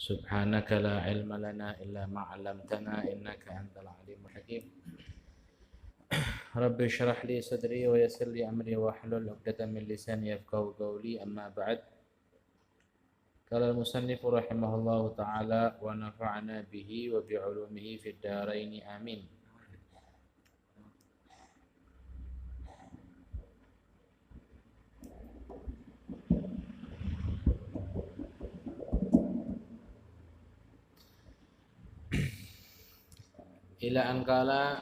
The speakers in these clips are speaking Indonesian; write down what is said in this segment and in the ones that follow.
سبحانك لا علم لنا إلا ما علمتنا إنك أنت العليم الحكيم رب اشرح لي صدري ويسر لي أمري واحلل عقدة من لساني يفقهوا قولي أما بعد. قال المصنف رحمه الله تعالى ونفعنا به وبعلومه في الدارين آمين. Ila angkala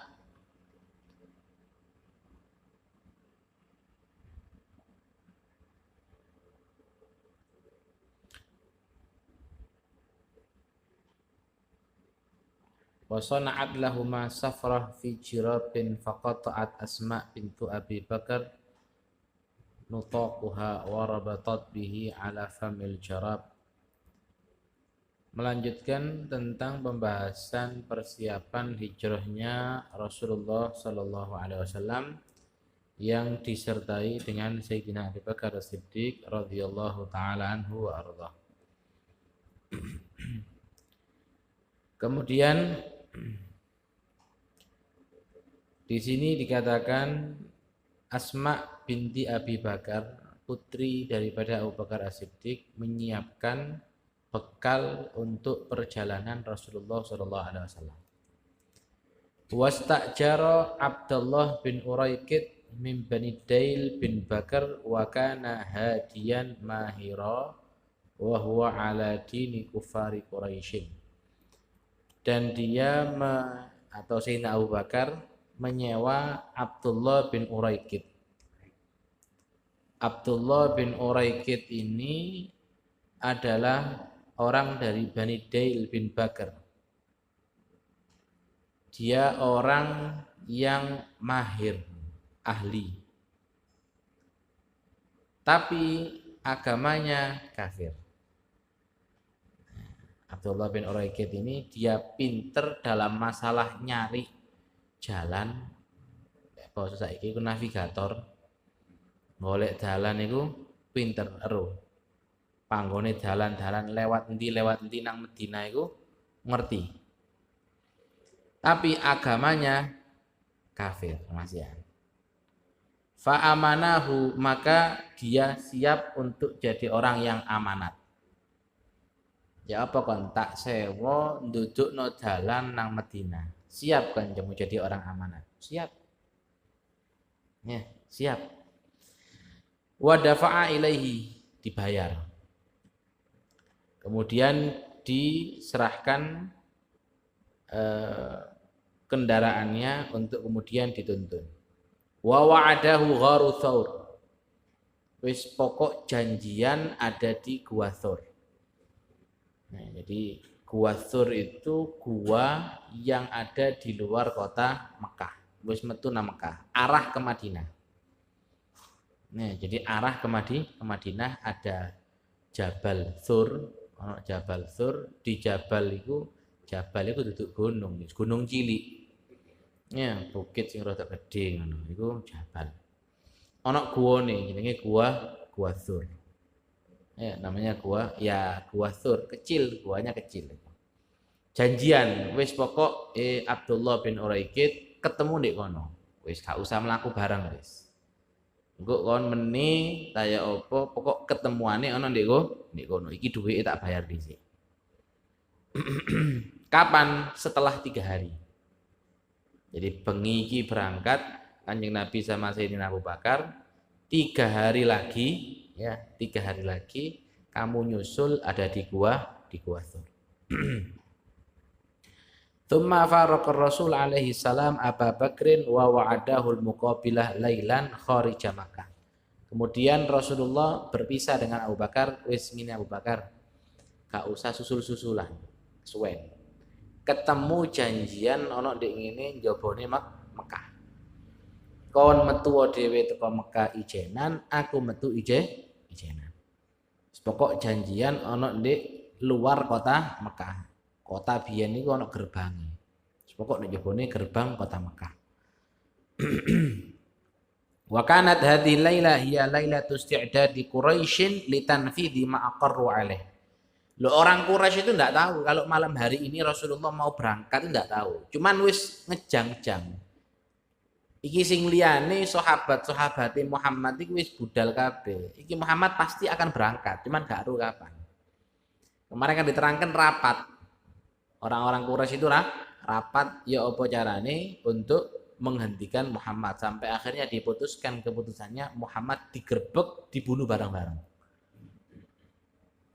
wa sana'at lahuma safrah fi jirabin faqata'at Asma bintu Abi Bakar nutaquha wa rabatat bihi ala famil jarab. Melanjutkan tentang pembahasan persiapan hijrahnya Rasulullah Sallallahu Alaihi Wasallam yang disertai dengan Sayyidina Abu Bakar As-Siddiq radhiyallahu taala anhu wa ardhah. Kemudian di sini dikatakan Asma binti Abi Bakar, putri daripada Abu Bakar As-Siddiq, menyiapkan bekal untuk perjalanan Rasulullah sallallahu alaihi wasallam. Wastajara Abdullah bin Uraikid min Bani Dail bin Bakar wa kana hadiyan mahira wa huwa ala dini kufari Quraisyin. Dan dia atau Sayyidina Abu Bakar menyewa Abdullah bin Uraikid. Abdullah bin Uraikid ini adalah orang dari Bani Dail bin Bakar. Dia orang yang mahir, ahli. Tapi agamanya kafir. Abdullah bin Uraikid ini dia pinter dalam masalah nyari jalan. Bahasa saiki iku navigator. Golek dalan iku pinter ero. Panggone dalan-dalan lewat endi nang Madinah iku ngerti. Tapi agamanya kafir masihan. Fa amanahu, maka dia siap untuk jadi orang yang amanat. Ya apa kon tak sewa ndudukno dalan nang Madinah. Siap kan kamu jadi orang amanat? Siap. Ya, siap. Wa dafa'a ilaihi, dibayar. Kemudian diserahkan kendaraannya untuk kemudian dituntun. Wa wa'adahu gharu Thawr. Wis pokok janjian ada di Gua Thawr. Nah, jadi Gua Thawr itu gua yang ada di luar kota Mekah. Wis metu nang Mekah, arah ke Madinah. Nah, jadi arah ke Madinah ada Jabal Thawr. Jabal Thawr, di Jabal itu duduk gunung cilik. Ya, bukit sing rada gedhe ngono. Iku Jabal. Ana guwane jenenge Gua Thawr. Ya, namanya Gua Thawr, kecil, guanya kecil. Janjian wis pokok Abdullah bin Uraikid ketemu ndek kono. Wis gak usah mlaku bareng wis. Engko kon meni kaya apa pokok ketemuane ana ndek kono. Iki duwike tak bayar dhisik. Kapan? Setelah 3 hari. Jadi bengi iki berangkat Kanjeng Nabi sama Sayyidina Abu Bakar, 3 hari lagi ya, 3 hari lagi kamu nyusul ada di Gua Thawr. Tsumma faraqa Rasul alaihi salam Abu Bakrin wa wa'adahu al-muqabilah lailan kharija Makkah. Kemudian Rasulullah berpisah dengan Abu Bakar, wis ngene Abu Bakar, gak usah susul-susulan, suwen. Ketemu janjian ana ndek ngene njabane Mekah. Kon metu dhewe teko Mekah ijenan, aku metu ijenan. Pokok janjian ana ndek luar kota Mekah. Kota biyen niku ana gerbange. Pokok nek jebone gerbang kota Mekah. Wa kanat hadhihi laila hiya lailatu isti'dadi Quraisyin litanfidhi ma aqarru alaih. Loh, orang Quraisy itu enggak tahu kalau malam hari ini Rasulullah mau berangkat, itu enggak tahu. Cuman wis ngejang-jang. Iki sing liyane sahabat-sahabate Muhammad iki wis budal kabeh. Iki Muhammad pasti akan berangkat, cuman gak tahu kapan. Kemarin kan diterangkan rapat. Orang-orang Quraisy itu rapat ya apa carane untuk menghentikan Muhammad sampai akhirnya diputuskan keputusannya Muhammad digerebek, dibunuh bareng-bareng.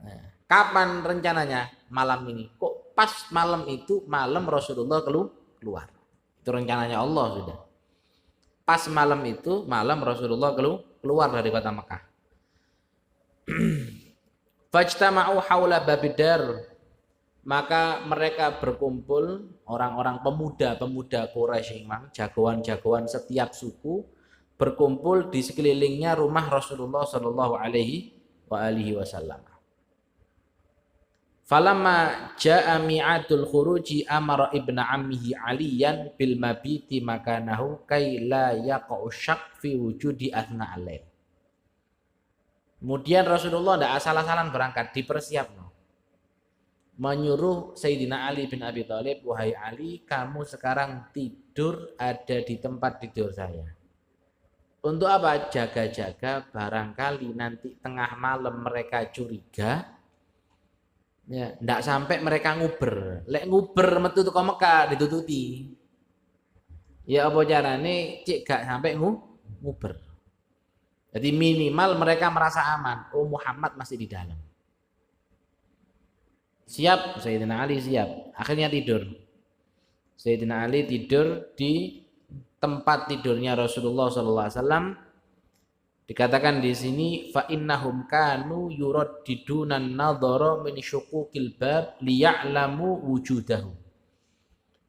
Nah, kapan rencananya? Malam ini. Kok pas malam itu malam Rasulullah keluar. Itu rencananya Allah sudah. Pas malam itu malam Rasulullah keluar dari kota Mekah. Fajtama'u haula babidar, maka mereka berkumpul, orang-orang pemuda-pemuda Quraisy, jagoan-jagoan setiap suku berkumpul di sekelilingnya rumah Rasulullah Shallallahu Alaihi Wasallam. Falamma jaa mi'atul khuruji amara ibnu ammihi aliyan bil mabiti makanahu kai la yaqa'u syak fi wujudi athna alaih. Kemudian Rasulullah tidak asal-asalan berangkat, dipersiapkan. Menyuruh Sayyidina Ali bin Abi Thalib, wahai Ali, kamu sekarang tidur ada di tempat tidur saya. Untuk apa? Jaga-jaga, barangkali nanti tengah malam mereka curiga. Ya, ndak sampai mereka nguber. Lek nguber metu teko Mekah ditututi. Ya apa carane cik gak sampai nguber. Jadi minimal mereka merasa aman. Oh, Muhammad masih di dalam. Siap, Sayyidina Ali siap. Akhirnya tidur. Sayyidina Ali tidur di tempat tidurnya Rasulullah SAW. Dikatakan di sini fa innahum kanu yuraddidunan nadhara min syuqukil bab liya'lamu wujudahu.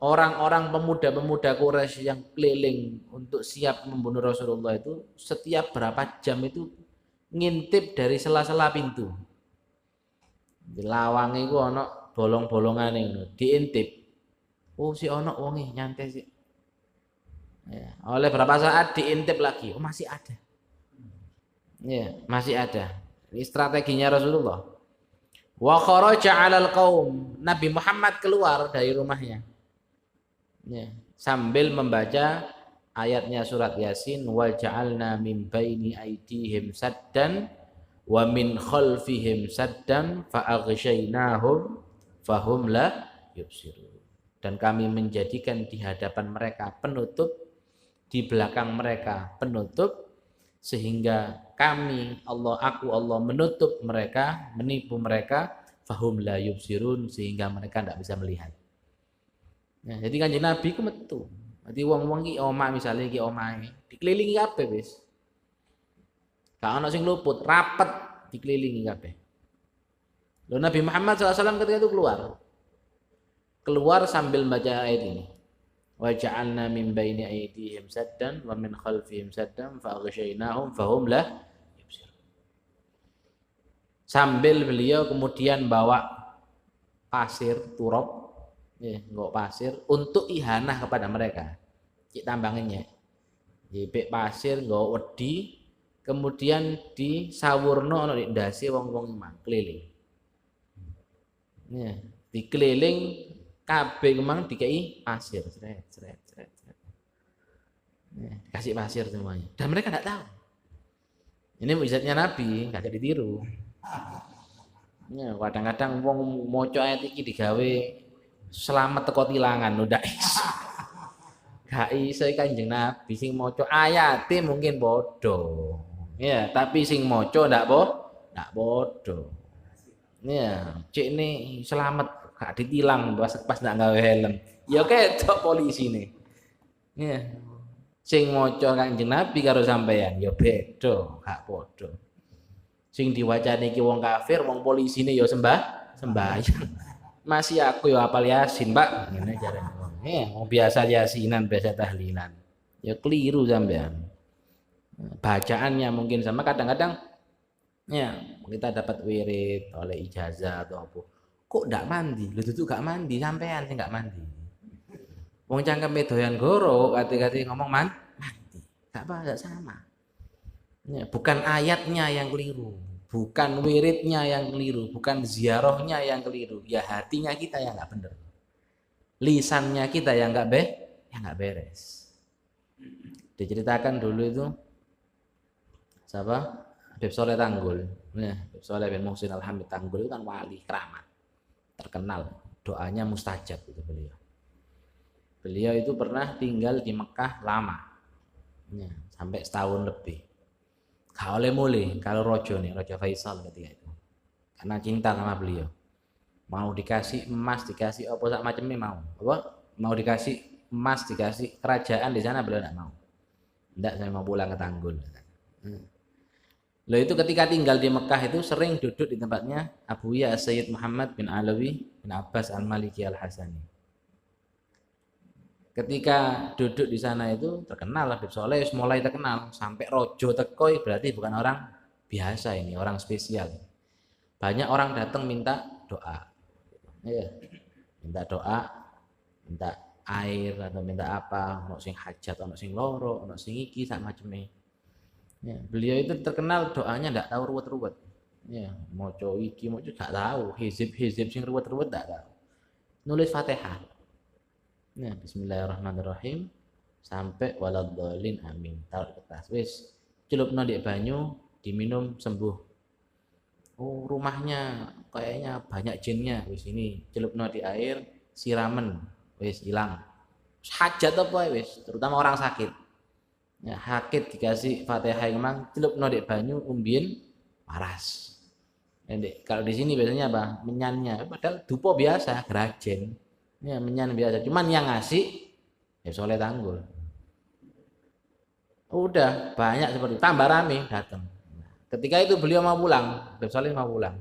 Orang-orang pemuda-pemuda Quraisy yang keliling untuk siap membunuh Rasulullah itu setiap berapa jam itu ngintip dari sela-sela pintu. Di lawang iku ana bolong-bolongane ngono, diintip. Oh, si ana wonge nyantai sih. Ya, oleh berapa saat diintip lagi, oh masih ada. Ya, masih ada. Ini strateginya Rasulullah. Wa kharaja 'alal qaum. Nabi Muhammad keluar dari rumahnya. Ya, sambil membaca ayatnya surat Yasin, wa ja'alna min baini aydihim saddan wa min khalfihim saddan fa aghshaynahum fahum la yubsirun. Dan kami menjadikan di hadapan mereka penutup, di belakang mereka penutup, sehingga kami Allah menutup mereka, menipu mereka, fahum la yubsirun, sehingga mereka tidak bisa melihat. Ya, jadi Kanjeng Nabi ku metu. Dadi wong-wong ki omah misale ki omahe dikelilingi kabeh wis. Gak ana sing luput, rapet dikelilingi kabeh. Lalu Nabi Muhammad SAW ketika itu keluar sambil baca ayat ini. Wa ja'alna min baini aydihim saddan wa min khalfihim saddan fa aghshaynahum fahum la yubsirun. Sambil beliau kemudian bawa pasir turab, ya, nggo pasir untuk ihanah kepada mereka. Cik tambangannya. Jepek pasir nggo wedi, kemudian disawurno ana nek ndase wong-wong mang keliling. Ya, dikeliling kabeh kemang dikei pasir, sret. Ya, kasih pasir semuanya. Dan mereka enggak tahu. Ini mukjizatnya Nabi, enggak jadi ditiru. Ya, kadang-kadang wong maca ayat iki digawe selamat teko tilangan udah iso. Gak iso Kanjeng Nabi sing maca ayate mungkin bodoh. Ya, tapi sing maca ndak bodoh. Ya, cek ini selamat gak ditilang pas ndak gawe helm. Ya ketok polisi nih. Ya. Sing maca Kanjeng Nabi karo sampean ya beda, gak padha. Sing diwacane iki wong kafir, wong polisine ya sembahyang. Masih aku ya hafal Yasin, Pak. Ngene jarane wong. Wong biasa Yasinan, biasa tahlilan. Ya keliru sampean. Bacaannya mungkin sama, kadang-kadang ya kita dapat wirid oleh ijazah atau apa. Kok ndak mandi? Lho itu gak mandi, sampean sing gak mandi. Wong cangkeme doyan goro, kate-kate ngomong mandi. Gak apa, gak sama. Ya, bukan ayatnya yang keliru, Bukan wiridnya yang keliru, bukan ziarahnya yang keliru, ya hatinya kita yang nggak bener, lisannya kita yang nggak beres. Diceritakan dulu itu siapa? Habib Soleh Tanggul. Nah, Habib Soleh bin Muhsin Al-Hamid Tanggul itu kan wali keramat, terkenal, doanya mustajab itu beliau. Beliau itu pernah tinggal di Mekah lama, ya, sampai setahun lebih. Gak oleh mulai kalau Rojo nih, Rojo Faisal ketika itu, karena cinta sama beliau. Mau dikasih emas, dikasih apa sak macamnya mau. Apa? Mau dikasih emas, dikasih kerajaan di sana beliau tidak mau. Tidak, saya mau pulang ke Tanggul. Loh itu ketika tinggal di Mekah itu sering duduk di tempatnya Abuya Sayyid Muhammad bin Alawi bin Abbas Al-Maliki Al-Hasani. Ketika duduk di sana itu terkenal Habib Soleh, mulai terkenal sampai Rojo tekoi, berarti bukan orang biasa ini, orang spesial. Banyak orang datang minta doa, ya, minta doa, minta air atau minta apa, ono sing hajat, ono sing loro, ono sing iki sak maceme. Ya, beliau itu terkenal doanya ndak tahu ruwet-ruwet. Ya, maca iki, maca gak tahu, hizib sing ruwet-ruwet ndak tahu. Nulis Fatihah. Nah, bismillahirrahmanirrahim sampai waladhdallin amin. Taruh kertas. Wis, celupno di banyu, diminum sembuh. Oh, rumahnya kayaknya banyak jinnya. Wis ini celupno di air, siramen. Wis hilang. Hajat apa wis, terutama orang sakit. Ya, sakit dikasih Fatihah emang celupno di banyu, umbien waras. Kalau di sini biasanya apa? Menyannya. Padahal dupo biasa, gerajen. Ya, menyan biasa. Cuman yang ngasih ya Soleh Tanggul. Udah banyak seperti itu. Tambah rame datang. Ketika itu beliau mau pulang, Habib Soleh mau pulang.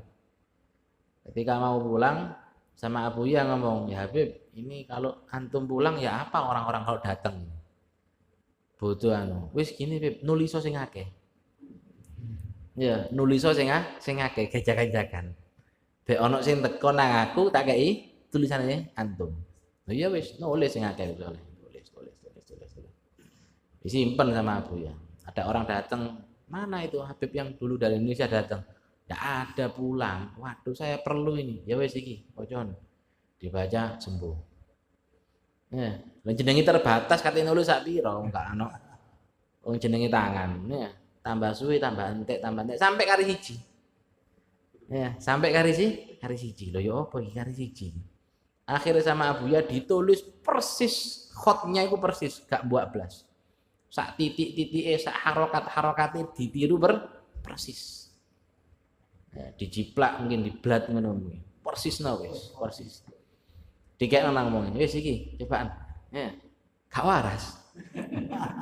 Ketika mau pulang sama Abuya ngomong, ya Habib, ini kalau antum pulang ya apa orang-orang kalau datang? Butuh anu. Wis gini Habib, nuliso sing akeh. Ya, nuliso sing akeh, gejak-gejakan. Be ono sing teko nang aku tak kei tulisannya antum. Oh iya wis, nulis sing akeh tulis. Disimpan sama Abu ya. Ada orang datang, mana itu Habib yang dulu dari Indonesia datang? Tidak ada pulang. Waduh, saya perlu ini. Ya wis iki, pocon. Dibaca sembuh. Ya, jenengi terbatas katanya nulis sak pira enggak ono. Wong jenengi tangan. Ya, tambah suwi, tambah entek sampai kari siji. Ya, sampai kari siji. Lho ya apa iki kari siji? Akhirnya sama Abuya ditulis persis, khotnya itu persis, gak buat belas. Sak titik-titik, sak harokat-harokatnya ditiru persis. Ya, dijiplak mungkin diblat ngono persis wis, persis. Dikek nang ngomongin, wis iki cobaan. Ya. Gak waras.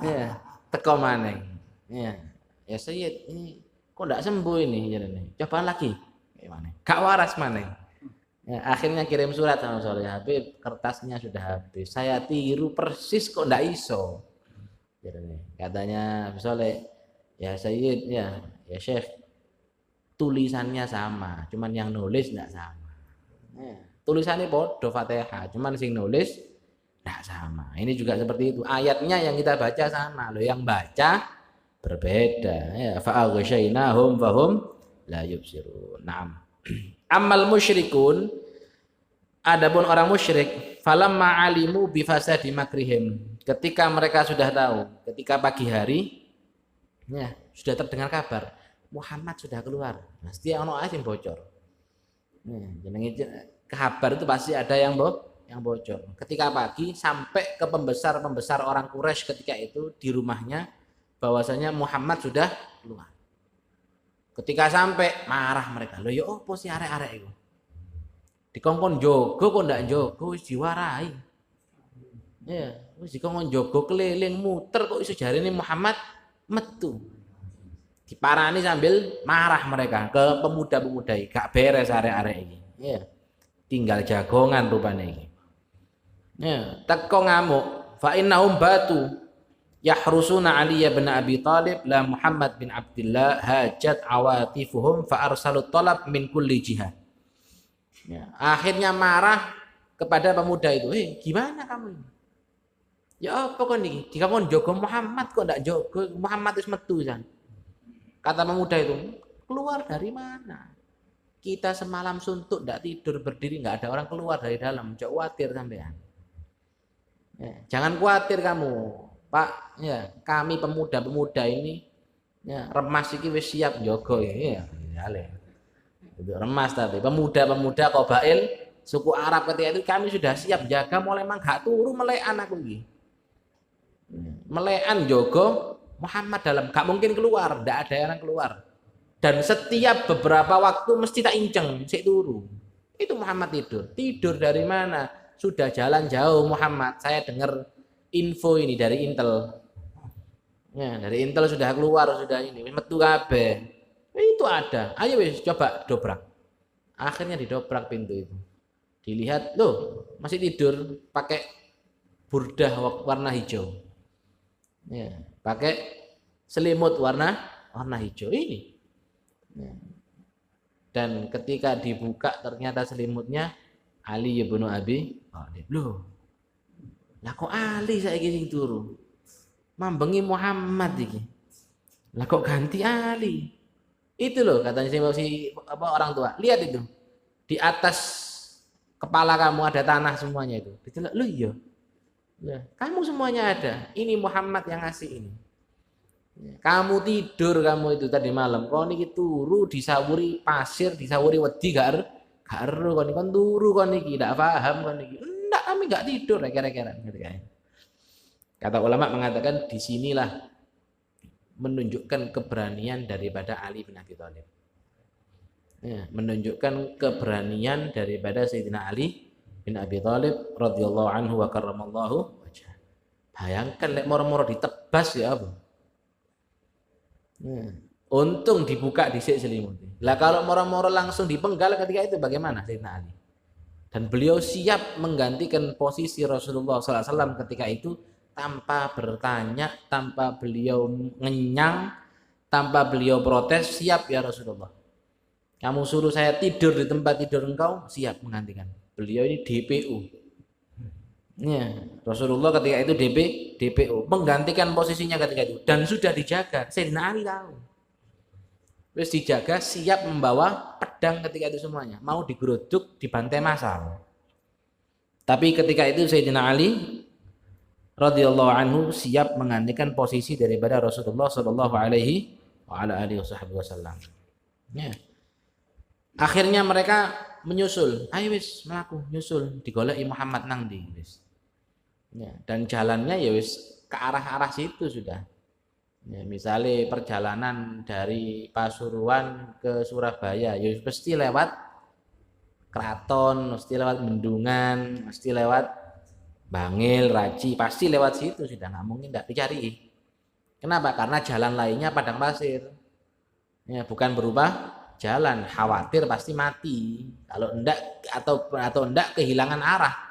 Ya, teko maneh. Ya. Ya Sayyid, ini kok ndak sembuh ini jarene. Cobaan lagi. Kayak maneh. Gak waras maneh. Ya, akhirnya kirim surat sama Soleh, Habib, kertasnya sudah habis. Saya tiru persis kok ndak iso. Katanya Soleh, ya Sayyid, ya Syekh, tulisannya sama, cuman yang nulis ndak sama. Ya, tulisannya bodoh Fatihah, cuman sing nulis ndak sama. Ini juga seperti itu. Ayatnya yang kita baca sama, loh yang baca berbeda. Ya, fa'aghshaynahum fahum la yubsirun. Naam. Amal musyrikun, adapun orang musyrik, falamma alimu bi fasadi makrihim, ketika mereka sudah tahu, ketika pagi hari ya sudah terdengar kabar Muhammad sudah keluar, pasti ono aja yang bocor. Kabar itu pasti ada yang bocor. Ketika pagi sampai ke pembesar orang Quraisy ketika itu di rumahnya bahwasanya Muhammad sudah keluar. Ketika sampai marah mereka, lho ya opo sih arek-arek iku? Dikongkon jogo kok ndak jogo wis diwarai. Ya, wis dikongkon jogo keliling muter kok iso jarene Muhammad metu. Diparani sambil marah mereka ke pemuda-pemuda iki, gak beres arek-arek iki. Ya. Tinggal jagongan rupane iki. Ya, teko ngamuk, fa innahum batu yahrusuna Ali bin Abi Thalib la Muhammad bin Abdullah hajat awatifuhum fa arsalut talab min kulli jihad. Ya, akhirnya marah kepada pemuda itu, gimana kamu ini? Ya apa kok niki? Dikakon jogo Muhammad kok ndak jogo, Muhammad wis metu jan. Kata pemuda itu, Keluar dari mana? Kita semalam suntuk, tidak tidur, berdiri, nggak ada orang keluar dari dalam. Jangan khawatir sampean. Ya, jangan khawatir kamu, Pak. Ya, kami pemuda-pemuda ini, ya, remas iki wis siap jogo ya. Itu remas tadi. Pemuda-pemuda Qabail suku Arab ketika itu kami sudah siap jaga, mulai mang gak turu melekan aku iki. Melekan jogo Muhammad dalam, gak mungkin keluar, tidak ada yang keluar. Dan setiap beberapa waktu mesti tak inceng, sik turu. Itu Muhammad tidur. Tidur dari mana? Sudah jalan jauh Muhammad. Saya dengar info ini dari Intel. Ya, dari Intel sudah keluar, sudah ini. Metu kabeh. Itu ada. Ayo wis coba dobrak. Akhirnya didobrak pintu itu. Dilihat, loh, masih tidur pakai burdah warna hijau. Ya, pakai selimut warna hijau ini. Ya. Dan ketika dibuka ternyata selimutnya Ali bin Abi Thalib. Loh. Lah kok Ali saiki sing turu? Mambengi Muhammad iki. Lah kok ganti Ali? Itu loh katanya si orang tua. Lihat itu. Di atas kepala kamu ada tanah semuanya itu. Ditelok, lu iya. Ya, kamu semuanya ada. Ini Muhammad yang ngasih ini. Kamu tidur kamu itu tadi malam. Kau niki turu disawuri pasir, disawuri wedi gak ero kon kon turu kon niki ndak paham kon niki. Enggak, kami enggak tidur kira-kira gitu kan. Kata ulama mengatakan disinilah menunjukkan keberanian daripada Ali bin Abi Thalib. Ya, menunjukkan keberanian daripada Sayyidina Ali bin Abi Thalib radhiyallahu anhu wa karramallahu wajhah. Bayangkan lek moro-moro ditebas ya apa? Untung dibuka dhisik selimut. Lah kalau moro-moro langsung dipenggal ketika itu bagaimana Sayyidina Ali? Dan beliau siap menggantikan posisi Rasulullah SAW ketika itu tanpa bertanya, tanpa beliau ngenyang, tanpa beliau protes, siap ya Rasulullah. Kamu suruh saya tidur di tempat tidur engkau, siap menggantikan. Beliau ini DPU. Ya, Rasulullah ketika itu DPO menggantikan posisinya ketika itu dan sudah dijaga. Sayyidina Ali tahu. Terus dijaga siap membawa pedang ketika itu semuanya. Mau digeruduk, dibantai massal. Tapi ketika itu Sayyidina Ali radhiyallahu anhu siap menggantikan posisi daripada Rasulullah sallallahu alaihi wasallam. Ya. Akhirnya mereka menyusul. Ayo wis melaku nyusul digoleki Muhammad nang ndi wis. Ya, dan jalannya ya wis ke arah-arah situ sudah. Ya, misalnya perjalanan dari Pasuruan ke Surabaya, ya pasti lewat Kraton, mesti lewat Bendungan, mesti lewat Bangil, Raji, pasti lewat situ sudah, nggak mungkin tidak dicari. Kenapa? Karena jalan lainnya padang pasir. Ya, bukan berubah jalan, khawatir pasti mati. Kalau enggak atau enggak kehilangan arah.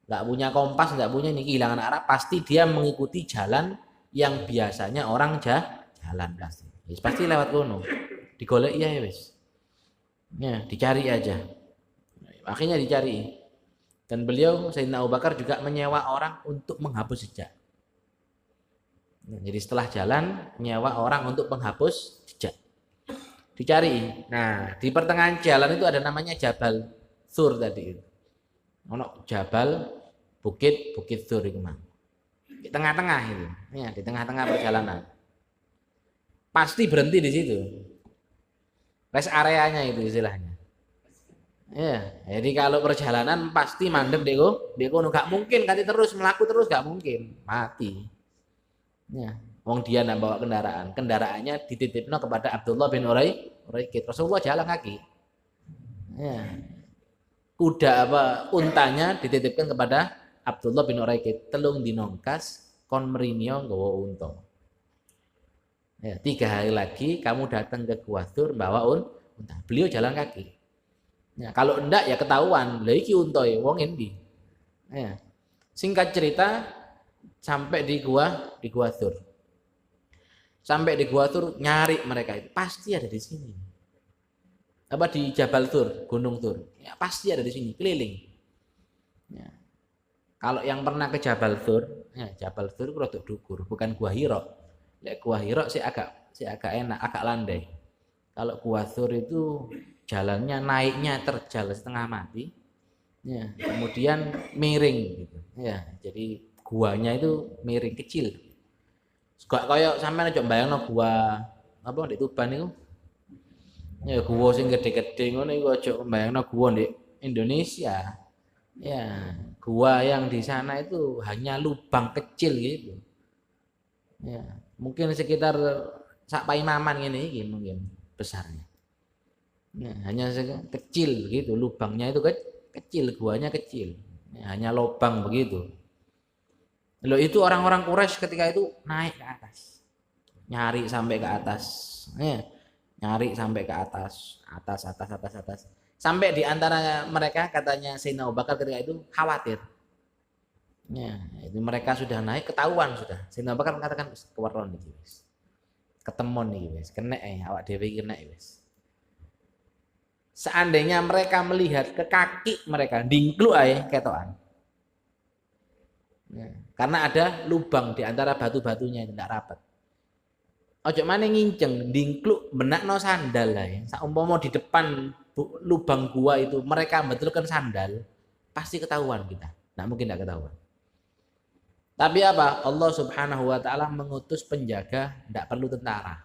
Nggak punya kompas, nggak punya ini kehilangan arah, pasti dia mengikuti jalan yang biasanya orang jalan pasti. Pasti lewat kono. Digolek ya wis. Ya, dicari aja. Akhirnya dicari. Dan beliau Sayyidina Abu Bakar juga menyewa orang untuk menghapus jejak. Jadi setelah jalan menyewa orang untuk menghapus jejak. Dicari. Nah, di pertengahan jalan itu ada namanya Jabal Tsur tadi itu. Ono Jabal Bukit Tsur itu mah. Di tengah-tengah itu. Ya, di tengah-tengah perjalanan. Pasti berhenti di situ. Rest areanya itu istilahnya. Ya, jadi kalau perjalanan pasti mandek deko nggak mungkin kali terus melaku terus nggak mungkin, mati. Ya, wong dia nak bawa kendaraan, kendaraannya dititipno kepada Abdullah bin Uraikid. Rasulullah jalan kaki. Ya. Kuda untanya dititipkan kepada Abdullah bin Uraikid, telung dinongkas kon merinio nggawa unta. Ya, 3 hari lagi kamu datang ke Gua Tsur bawa unta. Beliau jalan kaki. Ya, kalau enggak ya ketahuan, lha iki unta e wong endi. Ya. Singkat cerita sampai di Gua Tsur. Sampai di Gua Tsur nyari mereka itu pasti ada di sini. Apa di Jabal Tsur, Gunung Tsur. Ya pasti ada di sini, keliling. Ya. Kalau yang pernah ke Jabal Tsur, ya Jabal Tsur rodok dhuwur, bukan Gua Hira. Lek Gua Hira sih agak enak, agak landai. Kalau Gua Thur itu jalannya naiknya terjal setengah mati. Ya, kemudian miring gitu. Ya, jadi guanya itu miring kecil. Kok koyo sampean aja bayangno gua apa di Tuban itu. Ya gua sing gede-gede ngono iku aja bayangno gua di Indonesia. Ya, gua yang di sana itu hanya lubang kecil gitu. Ya, mungkin sekitar sak paimaman ngene iki mungkin besarnya. Ya, hanya kecil gitu, lubangnya itu kecil, guanya kecil. Ya, hanya lubang begitu. Loh itu orang-orang Quraisy ketika itu naik ke atas. Nyari sampai ke atas. Ya, nyari sampai ke atas, atas. Sampai di antara mereka katanya Sayyidina Abu Bakar ketika itu khawatir. Ya, itu mereka sudah naik ketahuan sudah. Sayyidina Abu Bakar mengatakan kewaron iki wis. Ketemon iki wis, kenek awak dhewe iki kenek wis. Seandainya mereka melihat ke kaki mereka, dingkluk ae ketokan. Ya, karena ada lubang di antara batu-batunya yang tidak rapat. Ojo mana nginceng, dingkluk benakno sandal lah ya. Saumpama di depan lubang gua itu mereka betulkan sandal, pasti ketahuan kita. Nah mungkin tidak ketahuan. Tapi apa? Allah Subhanahu wa taala mengutus penjaga, tidak perlu tentara.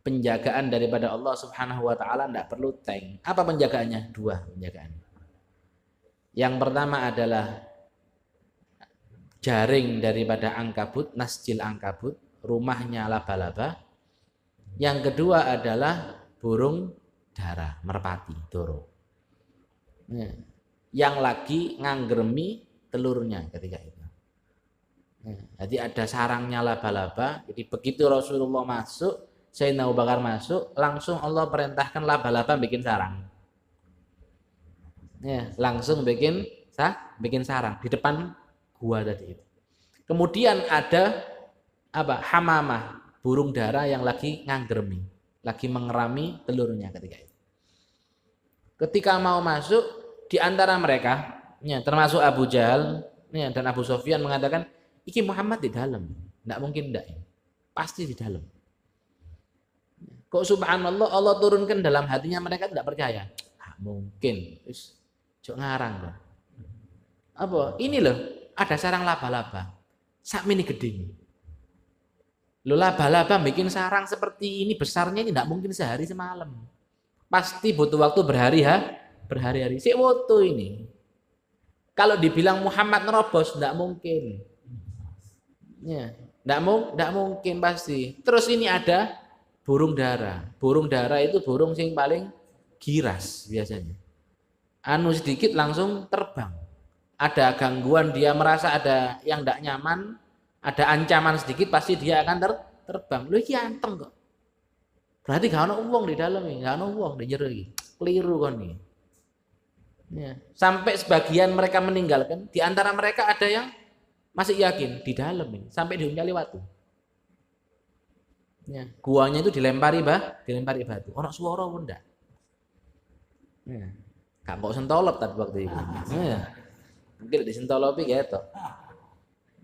Penjagaan daripada Allah Subhanahu wa taala tidak perlu tank. Apa penjagaannya? Dua penjagaan. Yang pertama adalah jaring daripada angkabut, nasjil angkabut, rumahnya laba-laba. Yang kedua adalah burung dara, merpati, doro. Yang lagi nganggermi telurnya ketika itu. Jadi ada sarangnya laba-laba. Jadi begitu Rasulullah masuk, Sayyidina Abu Bakar masuk, langsung Allah perintahkan laba-laba bikin sarang. Ya, langsung bikin sarang di depan gua tadi itu. Kemudian ada apa? Hamamah, burung dara yang lagi nganggermi, lagi mengerami telurnya ketika itu. Ketika mau masuk, di antara mereka, ya, termasuk Abu Jahal ya, dan Abu Sufyan mengatakan, iki Muhammad di dalam, tidak mungkin tidak, pasti di dalam. Kok subhanallah Allah turunkan dalam hatinya mereka tidak percaya. Mungkin, jok ngarang kok. Apa? Ini loh, ada sarang laba-laba, sak mini gede. Lo laba-laba bikin sarang seperti ini besarnya ini tidak mungkin sehari semalam. Pasti butuh waktu berhari-hari. Si waktu ini. Kalau dibilang Muhammad nerobos tidak mungkin. Ya, tidak mungkin pasti. Terus ini ada burung dara. Burung dara itu burung yang paling giras biasanya. Anu sedikit langsung terbang. Ada gangguan dia merasa ada yang tidak nyaman, ada ancaman sedikit pasti dia akan terbang. Lu iki anteng kok. Berarti gak ono wong di dalam iki, gak ono wong di jero iki. Keliru kon iki. Ya, sampai sebagian mereka meninggalkan, di antara mereka ada yang masih yakin di dalam ini, sampai diunyali waktu. Ya, guanya itu dilempari batu. Ono suara pun ndak. Ya. Gak kok sentolop tapi waktu itu. Ya. Mungkin disentolopi gitu.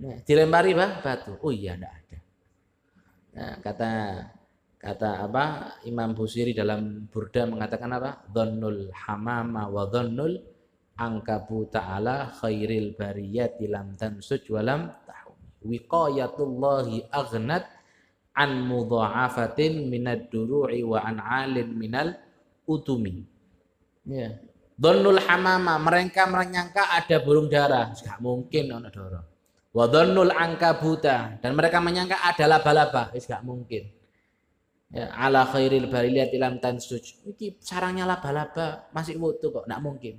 Nah, dilempari batu. Oh iya enggak ada. Nah, kata apa Imam Busiri dalam Burda mengatakan apa? Dhannul hamama wa dhannul angkabu ta'ala khairil bariyati lam tansuj wa lam tahum. Wiqayatullahi aghnat an mudha'afatin minad duru'i wa an 'alin minal utumi. Ya. Dhannul hamama, mereka menyangka ada burung dara. Enggak mungkin ono dara. Wa dhannul angkabuta, dan mereka menyangka ada laba-laba. Enggak mungkin. Ya, ala khairil bariyati lam tansuj. Iki sarangnya laba-laba masih utuh kok, enggak mungkin.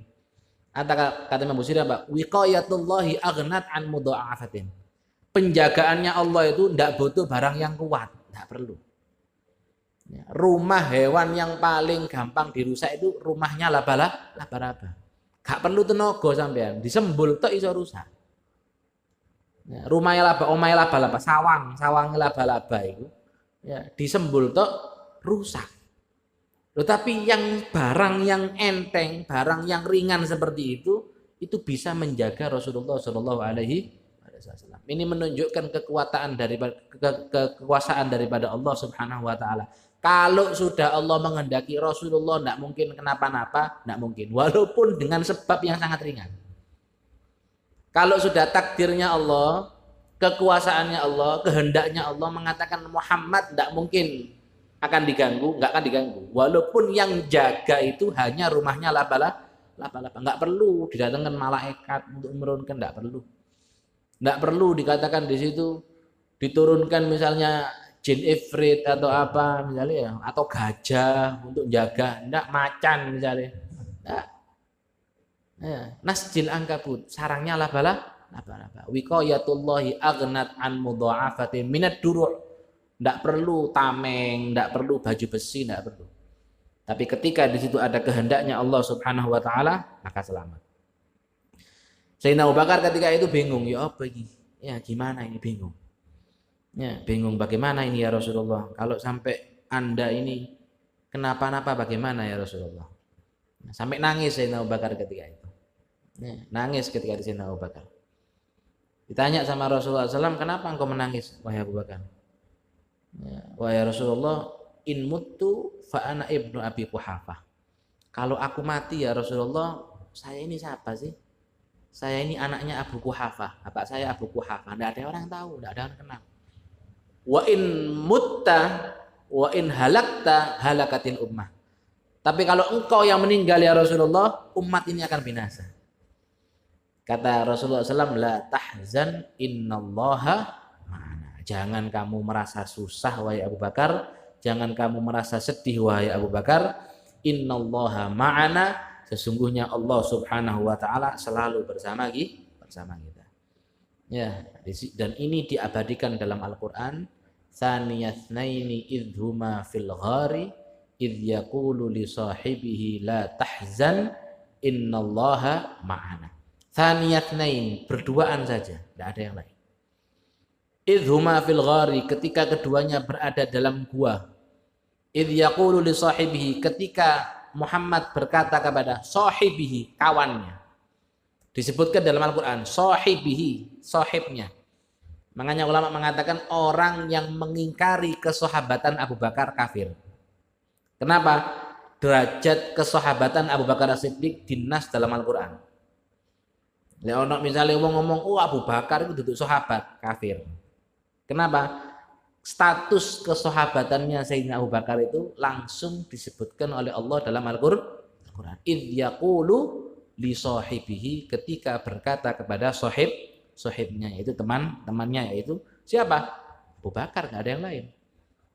Kata Imam Busiri apa? Wiqayatullahi aghnat an mudha'afatin. Penjagaannya Allah itu enggak butuh barang yang kuat, enggak perlu. Ya, rumah hewan yang paling gampang dirusak itu rumahnya laba-laba. Gak perlu tenaga sampean, disembul tok iso rusak. Ya, rumahnya omahe laba-laba, sawang laba-laba itu ya disembul tok rusak. Loh, tapi yang barang yang enteng, barang yang ringan seperti itu bisa menjaga Rasulullah Shallallahu alaihi wasallam. Ini menunjukkan kekuasaan daripada Allah Subhanahu wa taala. Kalau sudah Allah menghendaki Rasulullah tidak mungkin kenapa-napa, tidak mungkin. Walaupun dengan sebab yang sangat ringan. Kalau sudah takdirnya Allah, kekuasaannya Allah, kehendaknya Allah mengatakan Muhammad tidak mungkin akan diganggu, nggak akan diganggu. Walaupun yang jaga itu hanya rumahnya laba-laba, nggak perlu didatangkan malaikat untuk menurunkan, nggak perlu. Nggak perlu dikatakan di situ diturunkan misalnya jin ifrit atau apa misalnya ya, atau gajah untuk jaga, ndak macan misalnya. Ndak. Ya, nasjil angkabut, sarangnya laba-laba. Wiqayatullahi aghnat an mudha'afatin minad duru'. Ndak perlu tameng, ndak perlu baju besi, ndak perlu. Tapi ketika di situ ada kehendaknya Allah Subhanahu wa taala, maka selamat. Sayyidina Abu Bakar ketika itu bingung, ya apa ini? Ya gimana ini bingung. Ya, bingung bagaimana ini ya Rasulullah. Kalau sampai Anda ini kenapa-napa bagaimana ya Rasulullah. Sampai nangis Sayyidina Abu Bakar ketika itu. Ya, nangis ketika di Sayyidina Abu Bakar. Ditanya sama Rasulullah SAW, kenapa engkau menangis wahai Abu Bakar? Ya, wahai Rasulullah, in muttu fa ana ibnu Abi Quhafah. Kalau aku mati ya Rasulullah, saya ini siapa sih? Saya ini anaknya Abu Quhafah. Bapak saya Abu Quhafah. Tidak ada orang tahu, tidak ada orang kenal. Wa in mutta wa in halakta halakatil ummah. Tapi kalau engkau yang meninggal ya Rasulullah, umat ini akan binasa. Kata Rasulullah SAW, la tahzan innallaha ma'ana. Jangan kamu merasa susah wahai Abu Bakar, jangan kamu merasa sedih wahai Abu Bakar. Innallaha ma'ana, sesungguhnya Allah Subhanahu wa taala selalu bersama kita. Ya, dan ini diabadikan dalam Al-Qur'an. Tsaniyatnaini idhuma fil ghari idh yaqulu li sahibihi la tahzan innallaha ma'ana. Tsaniyatnain, berduaan saja, tidak ada yang lain. Idhuma fil ghari, ketika keduanya berada dalam gua. Idh yaqulu li sahibihi, ketika Muhammad berkata kepada sahibihi, kawannya. Disebutkan dalam Al-Quran, sahibihi, sahibnya. Makanya ulama mengatakan orang yang mengingkari kesahabatan Abu Bakar kafir. Kenapa? Derajat kesahabatan Abu Bakar As-Siddiq dinas dalam Al-Quran. Kalau misalnya ngomong, oh Abu Bakar itu duduk sahabat, kafir. Kenapa? Status kesahabatannya Sayyidina Abu Bakar itu langsung disebutkan oleh Allah dalam Al-Quran. Idh yaqulu li sahibihi, ketika berkata kepada sahibnya, yaitu temannya, yaitu siapa? Abu Bakar, nggak ada yang lain.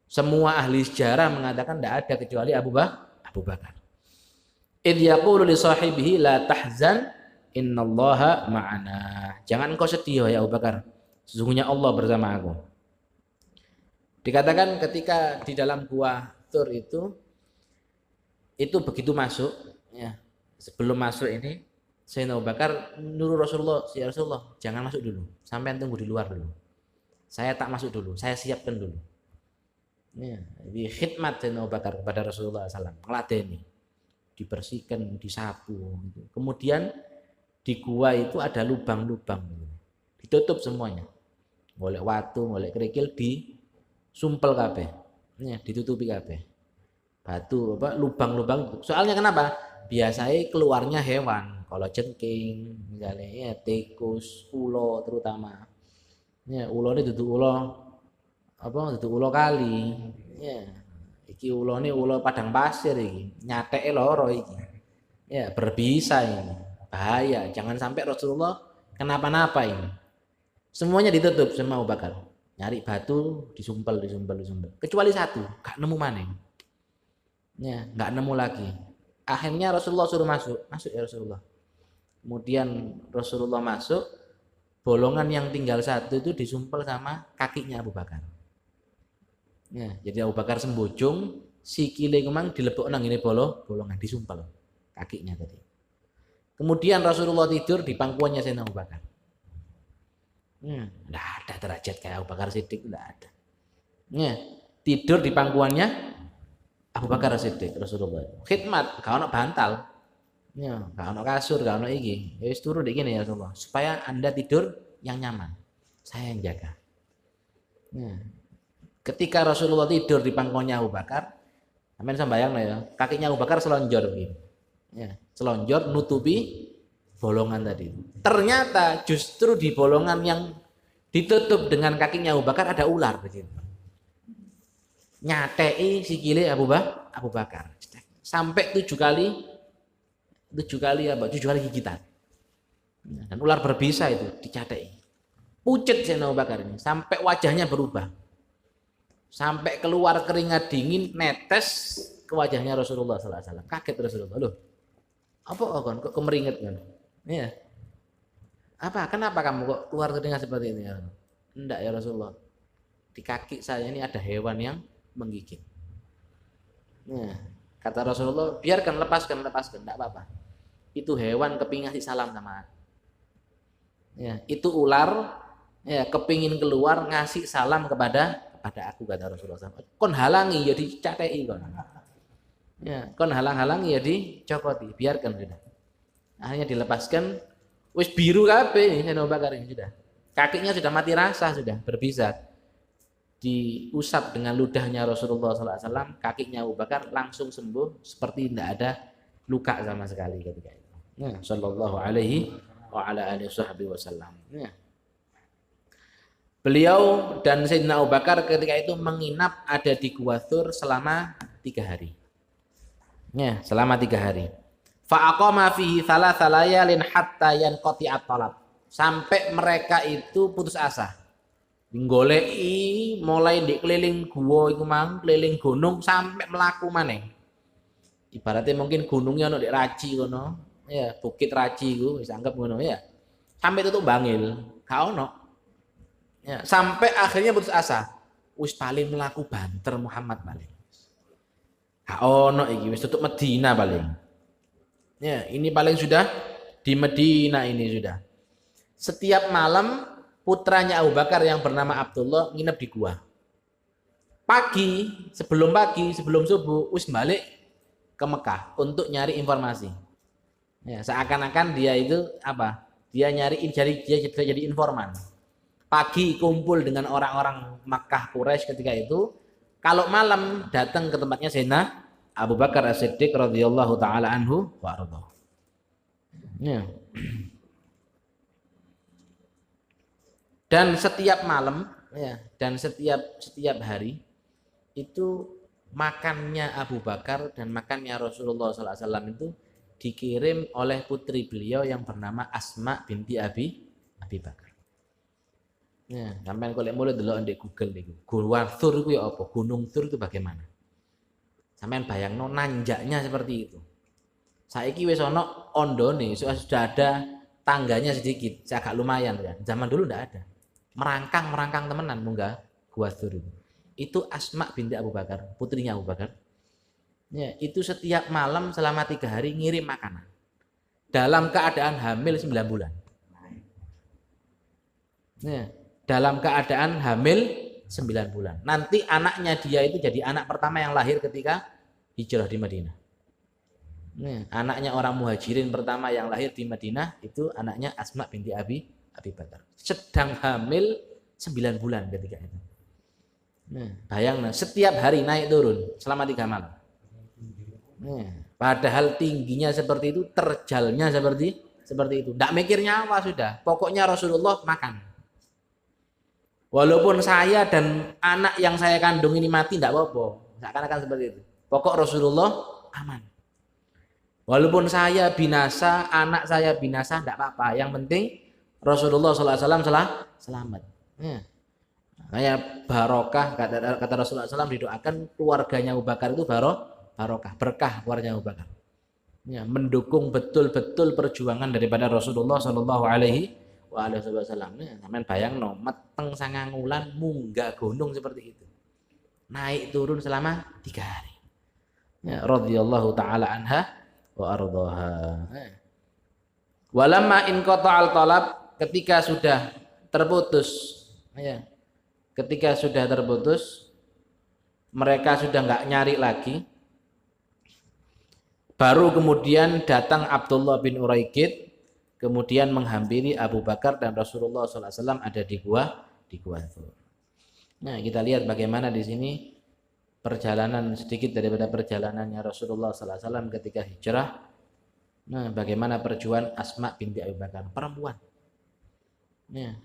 Semua ahli sejarah mengatakan tidak ada kecuali Abu Bakar. Idh yaqulu li sahibihi la tahzan innallaha ma'ana. Jangan engkau sedih ya Abu Bakar, sesungguhnya Allah bersama aku. Dikatakan ketika di dalam gua Tur itu begitu masuk, ya, sebelum masuk ini Sayyidina Abu Bakar nyuruh Rasulullah, ya Rasulullah jangan masuk dulu, sampai tunggu di luar dulu. Saya tak masuk dulu, saya siapkan dulu. Ya, jadi khidmat Sayyidina Abu Bakar kepada Rasulullah SAW, ngeladeni, dibersihkan, disapu. Gitu. Kemudian di gua itu ada lubang-lubang, ditutup semuanya, golek watu, golek kerikil, disumpel kabeh, ya, ditutupi kabeh, batu apa lubang-lubang. Soalnya kenapa? Biasanya keluarnya hewan, kalau jengking, misalnya ya tikus, ulo terutama. Ya, ulo ini duduk ulo apa? Duduk ulo kali. Ya, iki ulo ini ulo padang pasir iki, nyateke loro iki. Ya, berbisa ini, bahaya. Jangan sampai Rasulullah kenapa-napa ini. Semuanya ditutup sama Abu Bakar. Nyari batu, disumpel. Kecuali satu, gak nemu maning. Ya, gak nemu lagi. Akhirnya Rasulullah suruh masuk ya Rasulullah. Kemudian Rasulullah masuk, bolongan yang tinggal satu itu disumpel sama kakinya Abu Bakar. Ya, jadi Abu Bakar sembojong, sikile kemang dilebok nang ini bolongan disumpel kakinya tadi. Kemudian Rasulullah tidur di pangkuannya Sayyidina Abu Bakar. Enggak ada derajat kayak Abu Bakar Siddiq, enggak ada. Ya, tidur di pangkuannya Abu Bakar Siddiq Rasulullah. Khidmat, gak ono bantal. Ya, gak ono kasur, gak ono iki. Ya wis turu dik kene ya Rasulullah, supaya Anda tidur yang nyaman. Saya yang jaga. Ya. Ketika Rasulullah tidur di pangkuannya Abu Bakar, Sampeyan sambayang ya, kakinya Abu Bakar selonjor begini. Ya, selonjor nutupi bolongan tadi. Ternyata justru di bolongan yang ditutup dengan kakinya Abu Bakar ada ular begitu. Nyatei sikile Abu Bakar. Sampai 7 kali gigitan. Dan ular berbisa itu dicatei. Pucet Sayyidina Abu Bakar ini sampai wajahnya berubah. Sampai keluar keringat dingin netes ke wajahnya Rasulullah sallallahu alaihi wasallam. Kaget Rasulullah, "Loh, apa kok kemeringet kan?" Ya. Kenapa kamu kok keluar keringat seperti ini ya? Enggak ya Rasulullah. Di kaki saya ini ada hewan yang menggigit. Ya. Kata Rasulullah, biarkan, lepaskan, enggak apa-apa. Itu hewan kepingin ngasih salam sama aku. Ya, itu ular ya kepingin keluar ngasih salam kepada aku, kata Rasulullah. Kon halangi ya dicatei kon. Ya, kon halang-halangi ya dicopoti, biarkan sudah. Akhirnya dilepaskan, wis biru kabeh Sayyidina Abu Bakar ini sudah. Kakinya sudah mati rasa, sudah berbisa. Diusap dengan ludahnya Rasulullah SAW, kakinya Abu Bakar langsung sembuh seperti tidak ada luka sama sekali ketika itu. Ya, sallallahu alaihi wa ala alihi wasallam. Ya. Beliau dan Sayyidina Abu Bakar ketika itu menginap ada di Gua Thur selama 3 hari. Ya, selama 3 hari. Fa'aqama fihi thalatha layalin hatta yanqati'at talab. Sampai mereka itu putus asa. Nggoleki mulai di keliling gua iku mang, keliling gunung sampai melaku maneh. Ibaratnya mungkin gunungnya ono di Raci kono, ya, Bukit Raci iku wis anggap ngono ya. Sampai tutup Bangil, gak ono. Ya, sampai akhirnya putus asa. Wis paling melaku banter Muhammad paling. Gak ono iki wis tutup Medina paling. Ya, ini paling sudah di Medina ini sudah. Setiap malam putranya Abu Bakar yang bernama Abdullah nginep di gua. Pagi, sebelum subuh, wis balik ke Mekah untuk nyari informasi. Ya, seakan-akan dia itu apa? Dia jadi informan. Pagi kumpul dengan orang-orang Makkah Quraisy ketika itu. Kalau malam datang ke tempatnya Sayyidina Abu Bakar As-Siddiq radhiyallahu taala anhu wa ardha. Ya. Dan setiap malam ya, dan setiap hari itu makannya Abu Bakar dan makannya Rasulullah SAW itu dikirim oleh putri beliau yang bernama Asma binti Abi Bakar. Ya, sampean golek mulai delok ndek Google niku. Gua Thur itu ya apa? Gunung Thur itu bagaimana? Sampean bayangno nanjaknya seperti itu. Saiki wis ana ondone, sudah ada tangganya sedikit, agak lumayan ya. Zaman dulu ndak ada. Merangkang temenan munggah Gua Thur itu. Itu Asma binti Abu Bakar, putrinya Abu Bakar. Ya, itu setiap malam selama 3 hari ngirim makanan. Dalam keadaan hamil 9 bulan. Ya, dalam keadaan hamil 9 bulan. Nanti anaknya dia itu jadi anak pertama yang lahir ketika hijrah di Madinah. Ya, anaknya orang muhajirin pertama yang lahir di Madinah itu anaknya Asma binti Abi Bakar. Sedang hamil 9 bulan ketika itu. Nah, bayangkan setiap hari naik turun selama 3 malam. Nah, padahal tingginya seperti itu, terjalnya seperti itu. Tidak mikir nyawa sudah. Pokoknya Rasulullah makan. Walaupun saya dan anak yang saya kandung ini mati, tidak apa-apa. Seakan-akan seperti itu. Pokok Rasulullah aman. Walaupun saya binasa, anak saya binasa, tidak apa-apa. Yang penting Rasulullah SAW selamat. Ya. Kayak barokah kata Rasulullah SAW didoakan keluarganya Abu Bakar itu barokah, berkah keluarganya Abu Bakar. Ya, mendukung betul-betul perjuangan daripada Rasulullah SAW. Ya, sampean bayangno meteng 9 wulan munggah gunung seperti itu. Naik turun selama 3 hari. Ya, radhiyallahu taala anha wa ardhaha. Walamma in qata'al talab, ketika sudah terputus ya. Ketika sudah terputus, mereka sudah enggak nyari lagi. Baru kemudian datang Abdullah bin Uraikid, kemudian menghampiri Abu Bakar dan Rasulullah SAW ada di gua Thur. Nah, kita lihat bagaimana di sini perjalanan sedikit daripada perjalanannya Rasulullah SAW ketika hijrah. Nah, bagaimana perjuangan Asma binti Abu Bakar, perempuan. Ya.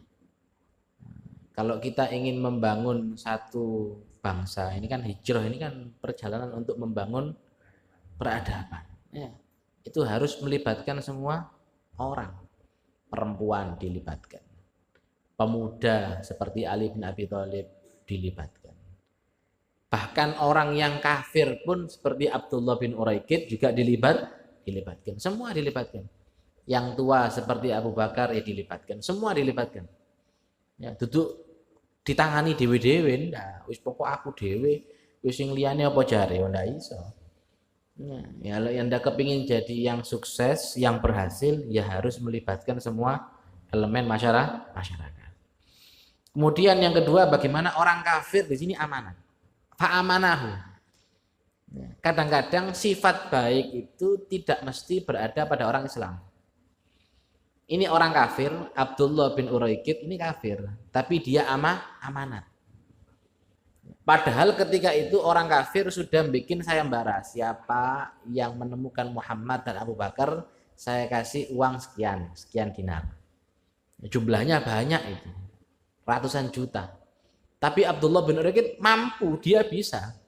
Kalau kita ingin membangun satu bangsa, ini kan hijrah, ini kan perjalanan untuk membangun peradaban. Ya. Itu harus melibatkan semua orang. Perempuan dilibatkan. Pemuda seperti Ali bin Abi Thalib dilibatkan. Bahkan orang yang kafir pun seperti Abdullah bin Uraiqid juga dilibatkan. Semua dilibatkan. Yang tua seperti Abu Bakar ya dilibatkan. Semua dilibatkan. Ya, duduk ditangani dewe-dewe, ndak wis pokok aku dewe, wis sing liyane apa jare ndak iso. Ya, kalau Anda kepingin jadi yang sukses, yang berhasil, ya harus melibatkan semua elemen masyarakat. Kemudian yang kedua, bagaimana orang kafir di sini amanah. Fa'amanahu. Kadang-kadang sifat baik itu tidak mesti berada pada orang Islam. Ini orang kafir, Abdullah bin Uraiqid ini kafir, tapi dia amanat. Padahal ketika itu orang kafir sudah bikin sayembara, siapa yang menemukan Muhammad dan Abu Bakar, saya kasih uang sekian dinar. Jumlahnya banyak itu, ratusan juta. Tapi Abdullah bin Uraiqid mampu, dia bisa.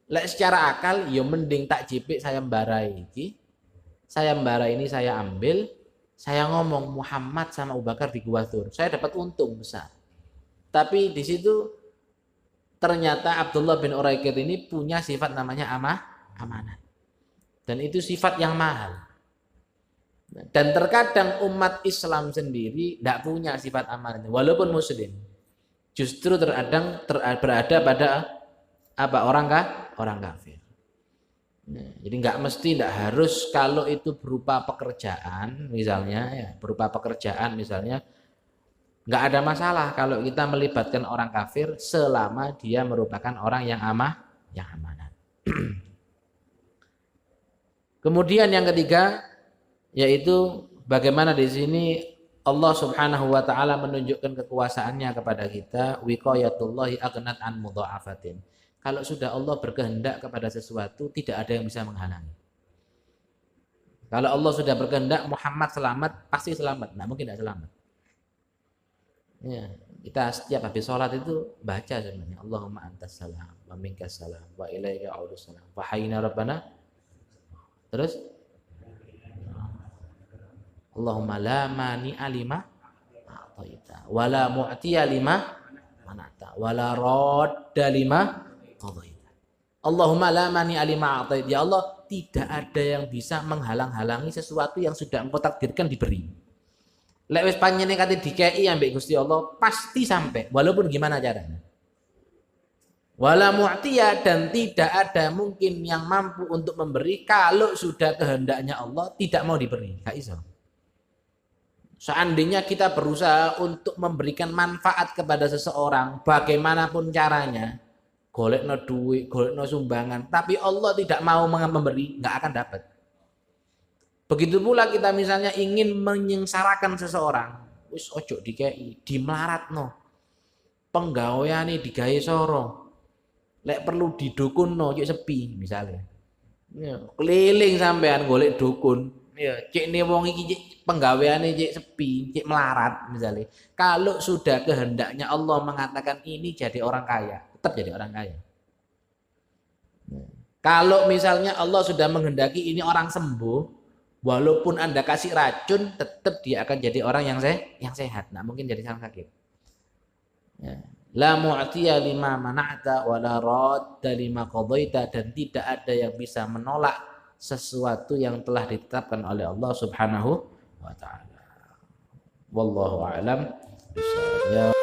Lek secara akal, ya mending tak jipik sayembara ini. Sayembara ini saya ambil, saya ngomong Muhammad sama Abu Bakar di Gua Thur, saya dapat untung besar. Tapi di situ ternyata Abdullah bin Uraiqid ini punya sifat namanya amanah. Dan itu sifat yang mahal. Dan terkadang umat Islam sendiri tidak punya sifat amanah, walaupun muslim. Justru terkadang berada pada orang kafir. Jadi nggak mesti, nggak harus kalau itu berupa pekerjaan misalnya, ya, berupa pekerjaan misalnya. Nggak ada masalah kalau kita melibatkan orang kafir selama dia merupakan orang yang amanah. Kemudian yang ketiga yaitu bagaimana di sini Allah Subhanahu wa taala menunjukkan kekuasaannya kepada kita, wiqayatullahi aghnat an mudha'afatin. Kalau sudah Allah berkehendak kepada sesuatu, tidak ada yang bisa menghalangi. Kalau Allah sudah berkehendak Muhammad selamat, pasti selamat. Nah, mungkin tidak selamat. Ya, kita setiap habis sholat itu baca sebenarnya Allahumma antas salam wa minkas salam wa ilaika a'udzus salam wa hayyina rabbana. Terus Allahumma la mani alima a'taita wa la mu'tiya lima manata wa la radda lima qadaita. Allahumma la mani alima a'taita. Ya Allah, tidak ada yang bisa menghalang-halangi sesuatu yang sudah Engkau takdirkan diberi. Lek wis panjenengan kate dikei ambek Gusti Allah pasti sampai walaupun gimana caranya. Wala mu'tiya, dan tidak ada mungkin yang mampu untuk memberi kalau sudah kehendaknya Allah tidak mau diberi. Gak iso. Seandainya kita berusaha untuk memberikan manfaat kepada seseorang bagaimanapun caranya, golekno duit, golekno sumbangan, tapi Allah tidak mau memberi, nggak akan dapat. Begitu pula kita misalnya ingin menyengsarakan seseorang, wis ojo dikei, dimlaratno. Penggaweane digawe soro. Lek perlu didukunno cek sepi misalnya. Ya, keliling sampean golek dukun. Ya, cek ne wong iki cek penggaweane cek sepi, cek melarat misalnya. Kalau sudah kehendaknya Allah mengatakan ini jadi orang kaya, tetap jadi orang kaya. Kalau misalnya Allah sudah menghendaki ini orang sembuh, walaupun Anda kasih racun, tetap dia akan jadi orang yang sehat. Nah, mungkin jadi orang sakit. Ya. La mu'tiya lima mana'ta wa la radda lima qadaita, dan tidak ada yang bisa menolak sesuatu yang telah ditetapkan oleh Allah Subhanahu wa taala. Wallahu a'lam bishawab.